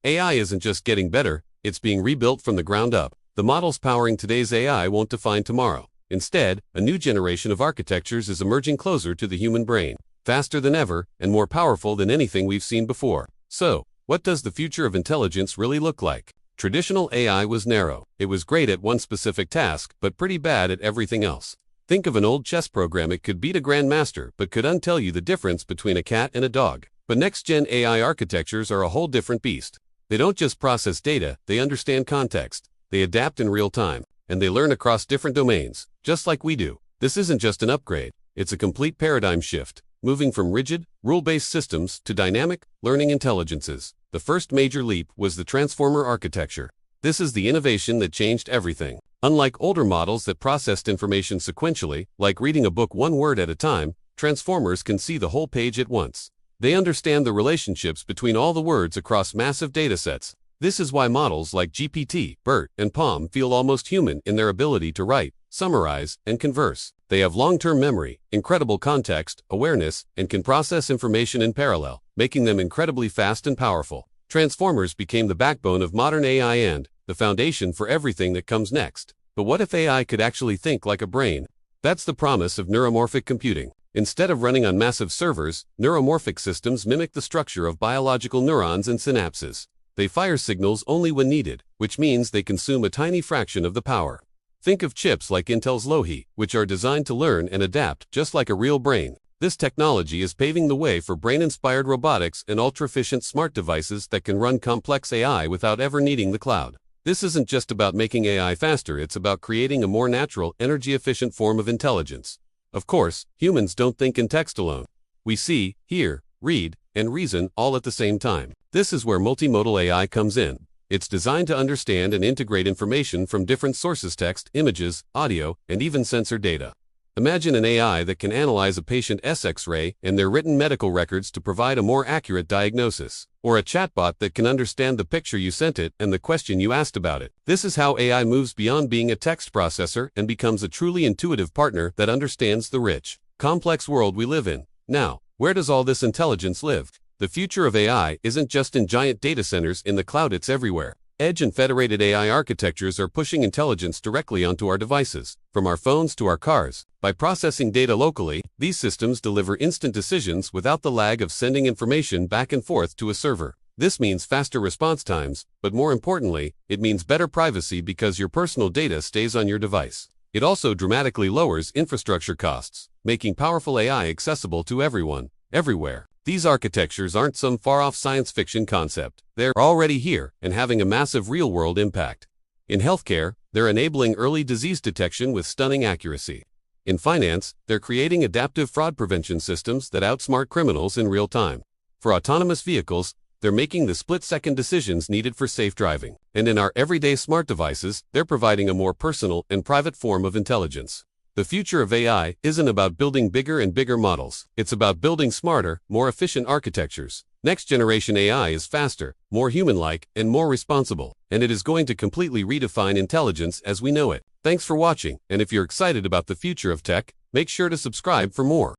AI isn't just getting better, it's being rebuilt from the ground up. The models powering today's AI won't define tomorrow. Instead, a new generation of architectures is emerging closer to the human brain, faster than ever and more powerful than anything we've seen before. So, what does the future of intelligence really look like? Traditional AI was narrow. It was great at one specific task, but pretty bad at everything else. Think of an old chess program. It could beat a grandmaster, but could untell you the difference between a cat and a dog. But next-gen AI architectures are a whole different beast. They don't just process data, they understand context. They adapt in real time, and they learn across different domains, just like we do. This isn't just an upgrade, it's a complete paradigm shift, moving from rigid, rule-based systems to dynamic, learning intelligences. The first major leap was the transformer architecture. This is the innovation that changed everything. Unlike older models that processed information sequentially, like reading a book one word at a time, transformers can see the whole page at once. They understand the relationships between all the words across massive datasets. This is why models like GPT, BERT, and PaLM feel almost human in their ability to write, summarize, and converse. They have long-term memory, incredible context, awareness, and can process information in parallel, making them incredibly fast and powerful. Transformers became the backbone of modern AI and the foundation for everything that comes next. But what if AI could actually think like a brain? That's the promise of neuromorphic computing. Instead of running on massive servers, neuromorphic systems mimic the structure of biological neurons and synapses. They fire signals only when needed, which means they consume a tiny fraction of the power. Think of chips like Intel's Lohi, which are designed to learn and adapt just like a real brain. This technology is paving the way for brain-inspired robotics and ultra-efficient smart devices that can run complex AI without ever needing the cloud. This isn't just about making AI faster, it's about creating a more natural, energy-efficient form of intelligence. Of course, humans don't think in text alone. We see, hear, read, and reason all at the same time. This is where multimodal AI comes in. It's designed to understand and integrate information from different sources: text, images, audio, and even sensor data. Imagine an AI that can analyze a patient's X-ray and their written medical records to provide a more accurate diagnosis. Or a chatbot that can understand the picture you sent it and the question you asked about it. This is how AI moves beyond being a text processor and becomes a truly intuitive partner that understands the rich, complex world we live in. Now, where does all this intelligence live? The future of AI isn't just in giant data centers in the cloud, it's everywhere. Edge and federated AI architectures are pushing intelligence directly onto our devices, from our phones to our cars. By processing data locally, these systems deliver instant decisions without the lag of sending information back and forth to a server. This means faster response times, but more importantly, it means better privacy because your personal data stays on your device. It also dramatically lowers infrastructure costs, making powerful AI accessible to everyone, everywhere. These architectures aren't some far-off science fiction concept. They're already here and having a massive real-world impact. In healthcare, they're enabling early disease detection with stunning accuracy. In finance, they're creating adaptive fraud prevention systems that outsmart criminals in real time. For autonomous vehicles, they're making the split-second decisions needed for safe driving. And in our everyday smart devices, they're providing a more personal and private form of intelligence. The future of AI isn't about building bigger and bigger models. It's about building smarter, more efficient architectures. Next-generation AI is faster, more human-like, and more responsible, and it is going to completely redefine intelligence as we know it. Thanks for watching, and if you're excited about the future of tech, make sure to subscribe for more.